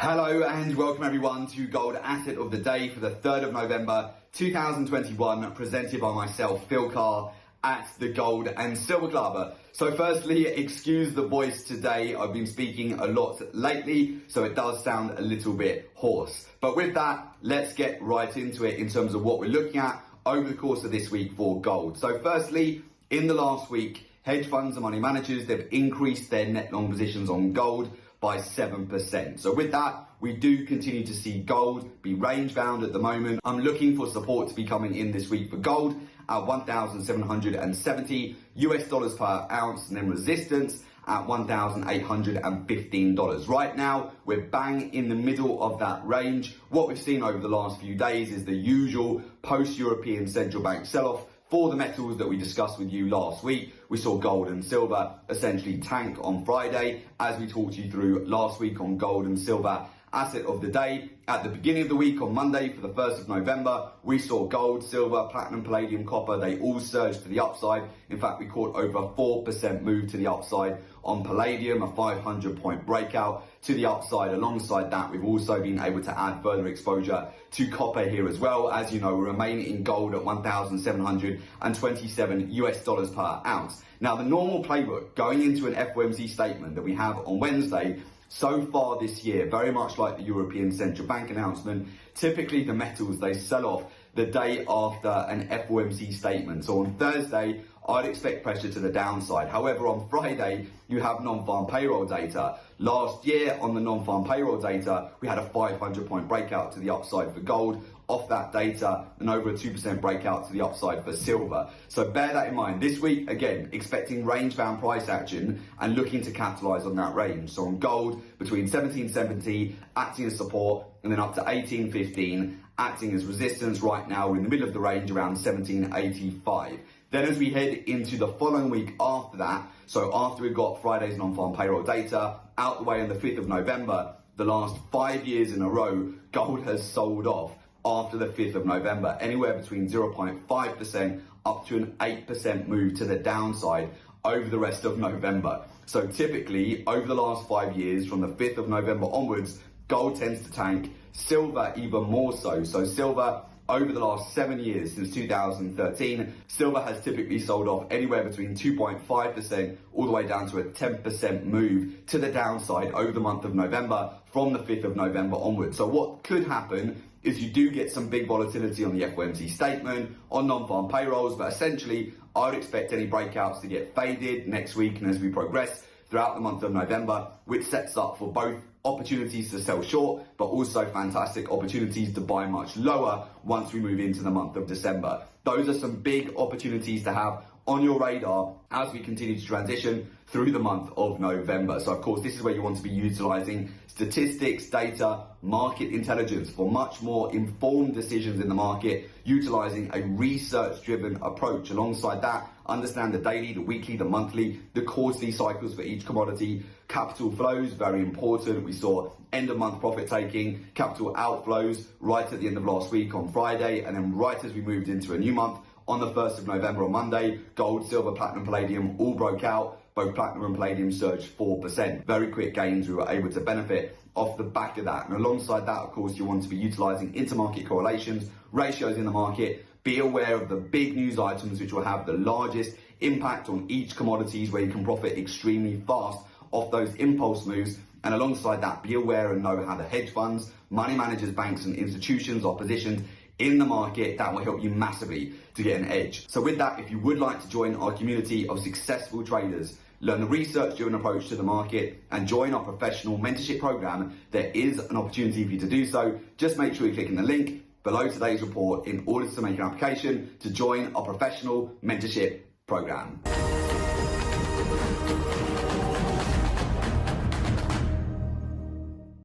Hello and welcome everyone to Gold Asset of the Day for the 3rd of November 2021, presented by myself, Phil Carr, at the Gold and Silver Club. So firstly, excuse the voice today. I've been speaking a lot lately, so it does sound a little bit hoarse. But with that, let's get right into it in terms of what we're looking at over the course of this week for gold. So firstly, in the last week, hedge funds and money managers, they've increased their net long positions on gold by 7%. So with that, we do continue to see gold be range bound at the moment. I'm looking for support to be coming in this week for gold at 1,770 US dollars per ounce, and then resistance at $1,815. Right now, we're bang in the middle of that range. What we've seen over the last few days is the usual post-European central bank sell-off for the metals that we discussed with you last week. We saw gold and silver essentially tank on Friday, as we talked you through last week on gold and silver asset of the day. At the beginning of the week on Monday for the 1st of November, we saw gold, silver, platinum, palladium, copper, they all surged to the upside. In fact, we caught over a 4% move to the upside on palladium, a 500-point breakout to the upside. Alongside that, we've also been able to add further exposure to copper here as well. As you know, we remain in gold at 1,727 US dollars per ounce. Now, the normal playbook going into an FOMC statement that we have on Wednesday so far this year, very much like the European Central Bank announcement, typically the metals, they sell off the day after an FOMC statement. So on Thursday, I'd expect pressure to the downside. However, on Friday, you have non-farm payroll data. Last year on the non-farm payroll data, we had a 500-point breakout to the upside for gold off that data, and over a 2% breakout to the upside for silver. So bear that in mind. This week, again, expecting range-bound price action and looking to capitalize on that range. So on gold, between 1770 acting as support, and then up to 1815 acting as resistance. Right now, we're in the middle of the range around 1785. Then as we head into the following week after that, so after we've got Friday's non-farm payroll data out the way on the 5th of November, the last 5 years in a row, gold has sold off after the 5th of November, anywhere between 0.5% up to an 8% move to the downside over the rest of November. So typically, over the last 5 years, from the 5th of November onwards, gold tends to tank, silver even more so. So silver, over the last 7 years, since 2013, silver has typically sold off anywhere between 2.5% all the way down to a 10% move to the downside over the month of November from the 5th of November onwards. So what could happen is you do get some big volatility on the FOMC statement, on non-farm payrolls, but essentially I would expect any breakouts to get faded next week and as we progress throughout the month of November, which sets up for both opportunities to sell short, but also fantastic opportunities to buy much lower once we move into the month of December. Those are some big opportunities to have on your radar as we continue to transition through the month of November. So of course, this is where you want to be utilizing statistics, data, market intelligence for much more informed decisions in the market, utilizing a research-driven approach. Alongside that, understand the daily, the weekly, the monthly, the quarterly cycles for each commodity. Capital flows, very important. We saw end of month profit taking, capital outflows right at the end of last week on Friday, and then right as we moved into a new month on the 1st of November on Monday, gold, silver, platinum, palladium all broke out. Both platinum and palladium surged 4%. Very quick gains. We were able to benefit off the back of that. And alongside that, of course, you want to be utilizing intermarket correlations, ratios in the market. Be aware of the big news items which will have the largest impact on each commodities, where you can profit extremely fast off those impulse moves. And alongside that, be aware and know how the hedge funds, money managers, banks and institutions are positioned in the market. That will help you massively to get an edge. So with that, if you would like to join our community of successful traders, learn the research-driven approach to the market, and join our professional mentorship program, there is an opportunity for you to do so. Just make sure you click in the link below today's report in order to make an application to join our professional mentorship program.